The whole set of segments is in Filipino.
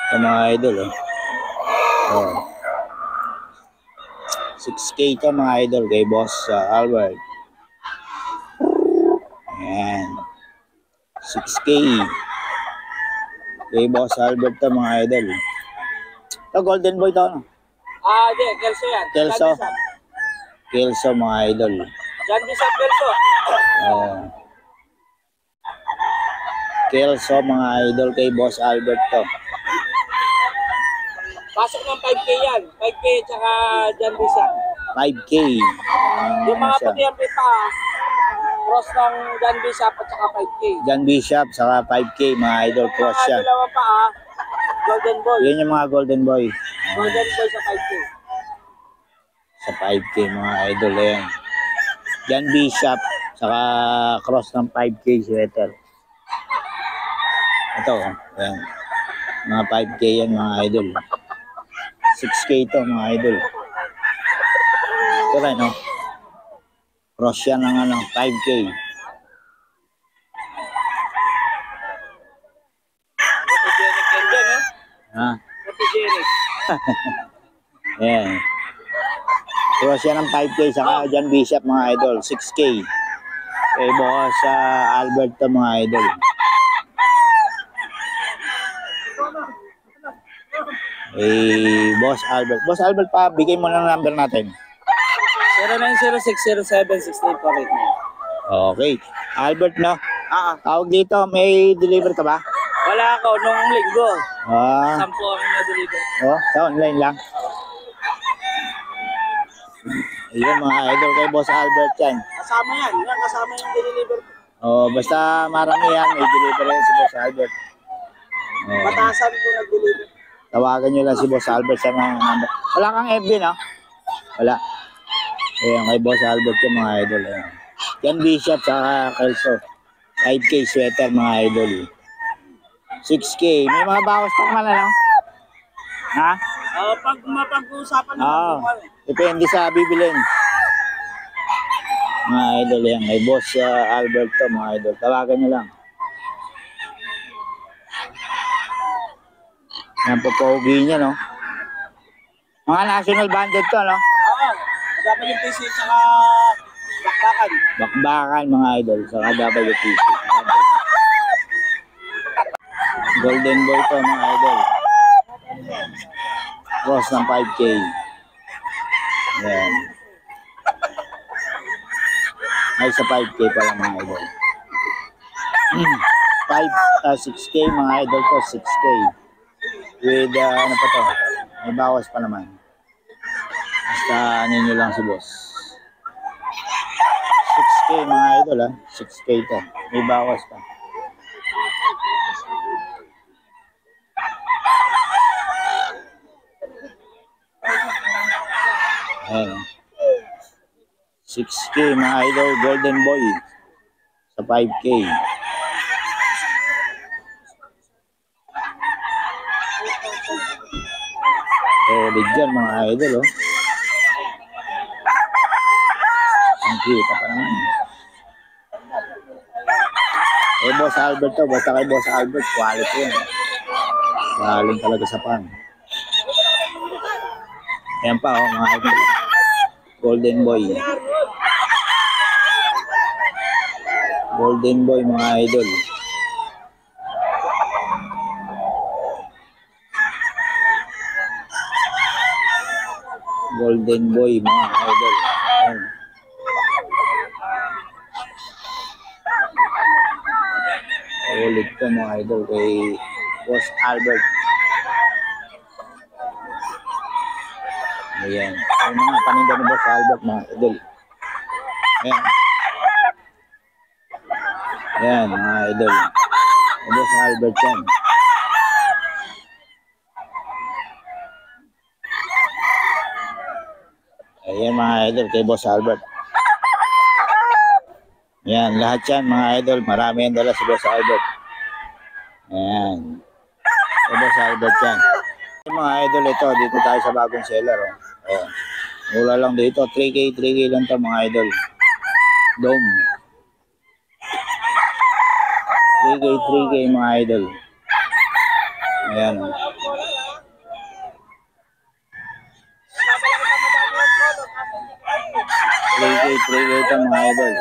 Ito mga idol, oh. Oh. 6K ito mga idol kay Boss Albert. Ayan. 6K. Kay Boss Albert ito mga idol. Ito golden boy ito, no? Di, Kelso yan. Kelso. Kelso mga idol. John Bishop Kelso. Oh. Kelso mga idol kay Boss Albert to. Pasok ng 5K yan. 5K tsaka John Bishop. 5K. Yung mga puti ang pipa, cross ng John Bishop at saka 5K. John Bishop saka 5K mga idol, cross siya. Dalawa pa Golden Boy. Yan yung mga golden boy. Golden Boy sa 5K. Sa 5K mga idol yan. John Bishop saka cross ng 5K sweater. Ito, yan. Mga 5K yan mga idol. 6K ito mga idol. Ito rin, no? Cross yan ng 5K. Photogenic yan dyan, ha? Ha? Photogenic. Yan. Cross yan ng 5K saka John Bishop mga idol. 6K. Kay Boss Albert to mga idol. Boss Albert. Boss Albert pa, bigay mo na number natin. 0906076848. Okay. Albert, no? Tawag dito, may deliver ka ba? Wala ako nung linggo. 10 Ah, ang na-deliver. oh, sa online lang. Ayun mga idol kay Boss Albert yan. Kasama yan. Yan, kasama yung deliver. Oh, basta marami yan, may deliver yan si Boss Albert. Oh, Batasan ko nag-deliver. tawagan nyo lang si Boss Albert sa mga number. Wala kang FB, no? Wala. Ayan, kay Boss Albert yung mga idol. Ayan. Yan Bishop sa Kelso. 5K sweater mga idol. 6K. May mga bawas pa naman, ano? Ha? Pag mapag-uusapan Oo. naman Depende sa bibilin. Mga idol yan. Kay Boss Albert to mga idol. Tawagan nyo lang. Yan po pogi niya, no? Mga national banded to, no? WTC tsaka bakbakan. Bakbakan mga idol sa WTC. Golden boy to mga idol. Cross ng 5K. Yan. Ay sa 5K pa lang mga idol. 6K mga idol to, 6K. With ano pa to? May bawas pa naman. Basta ano nyo lang si boss. 6K mga idol, ha? 6K to. May bawas pa. Ayan. 6K mga idol, golden boy. Sa 5K. Solid dyan mga idol, oh. Ang kita pa naman. Boss Albert to. Basta kay Boss Albert, quality yan. Galing talaga sa pan. Ayan pa, oh, mga idol. Golden boy. Golden boy, mga idol. Golden boy, mga idol. Ayan. Ulit ko mga idol kay Boss Albert. Ayan. Yung mga paninda ni Boss Albert mga idol. Ayan. Ayan mga idol. Boss Albert yan. Ayan mga idol kay Boss Albert. Ayan, lahat yan mga idol. Marami yan dala si Boss Albert. Ayan. Kay Boss Albert yan. Mga idol, ito. Dito tayo sa bagong seller. Oh. Ayan. Mula lang dito. 3K lang ito mga idol. Dome. 3K mga idol. Ayan. Oh. 3K ito mga idol.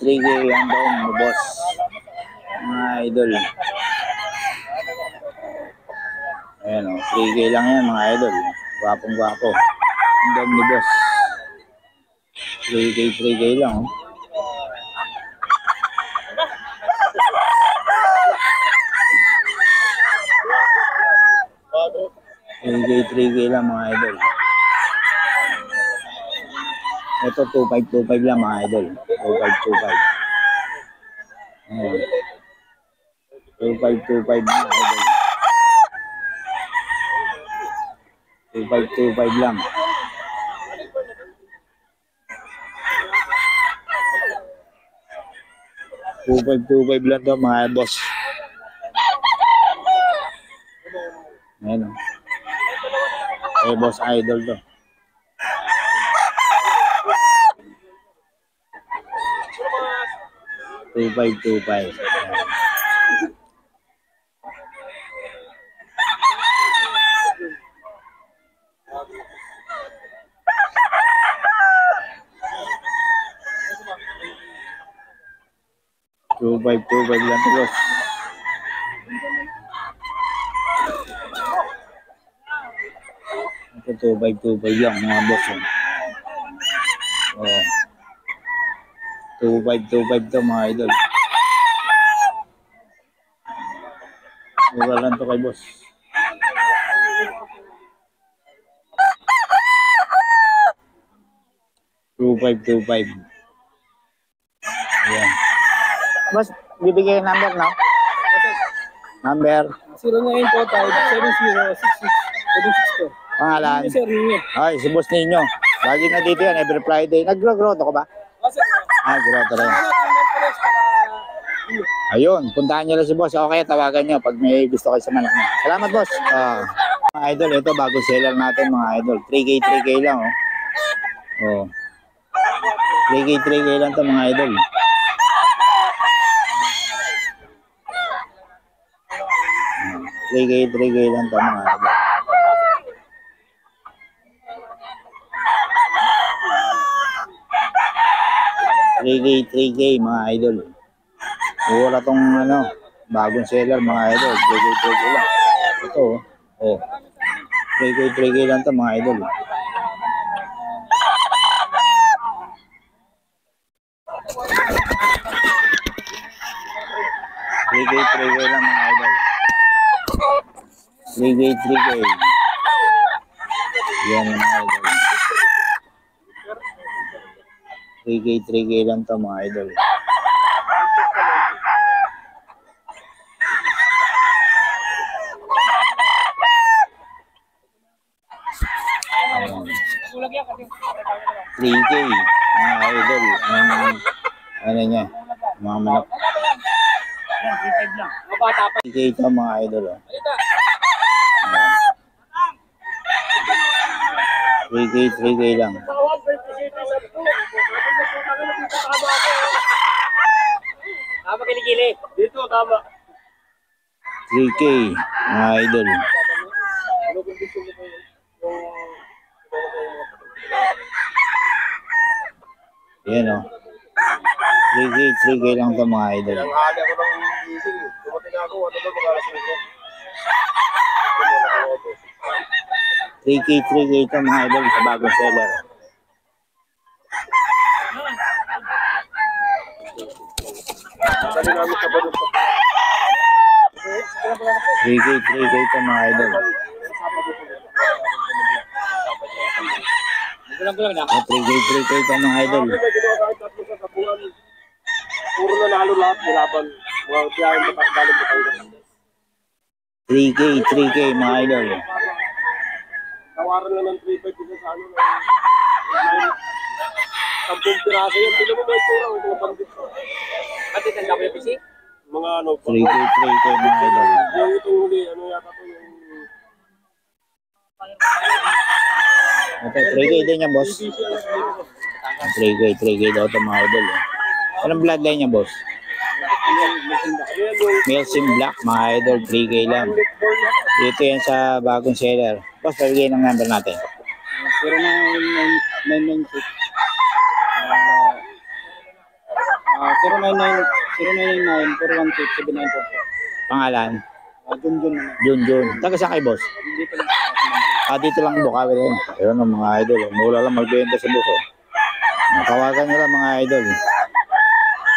3K ang doon mo boss. Mga idol. Ayan o, 3K lang yan mga idol. Gwapong gwapo. Ang doon mo boss. 3K lang o. 3K lang mga idol. Ito 2525 lang mga idol. 2525. Ayan. 2525 mga idol. 2525 lang. 2525 lang to mga boss. Ayan o. Eh, boss idol to. 2525. 2525 lang to boss. Ito 2525 lang mga boss. Oh. 2525 to mga idol. Mura lang to kay boss. $2,525. Ayan. Boss, bibigay yung number, no? Number. 0945-7066-762. Pangalan. Sir, ninyo. Ay, si boss ninyo. Lagi na dito yan, every Friday. Nag-grow-grow ko ba? Sir. Ah, grow rin. Ayun, puntahan nyo lang si boss. Okay, tawagan nyo pag may gusto kayo sa manok niya. Salamat, boss. Mga idol, ito bago seller natin mga idol. 3K lang, oh. Oh. 3K lang to mga idol. Hmm. 3K lang to mga idol. $3K mga idol. Mura tong ano, bagong seller mga idol. 3K lang. Ito oh. 3K lang to mga idol. $3K lang mga idol. 3K. Yan mga idol. 3K lang to mga idol. Ayan. 3K mga idol. Ano niya? Mga manok. 3K ito mga idol. Oh. 3K lang. Tama kilikili. Dito, tama. 3K mga idol. Yan o. 3K lang ito mga idol. 3K ito mga idol sa bagong seller. $3K ito mga idol. Gulang-gulang na. 3K ito mga idol. Puro na nalo lahat, nilaban. Mga biyahe mo galing Batangas. 3K mga idol. Tawaran na ng 3.5 dito sa ano. 10 piraso yun. Pili mo ba yung tura? Mga bandit. Pati tanda ko yung PC? Mga ano. 3K mga idol. Yung itong huli, ano yata to yung... Ito, 3K din niya, boss. 3K daw ito mga idol. Anong bloodline niya, boss? Milsim Black, mga idol. 3K lang. Dito yan sa bagong seller. Boss, pabigay ng number natin. 0999-416-7944. Pangalan? Junjun. Junjun. Taga saan kay boss? Dito lang. Dito lang Bukawi rin. Ayun ang mga idol. Mula lang magbenta sa buko. Tawagan nyo lang mga idol.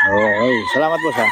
Okay. Salamat boss ha.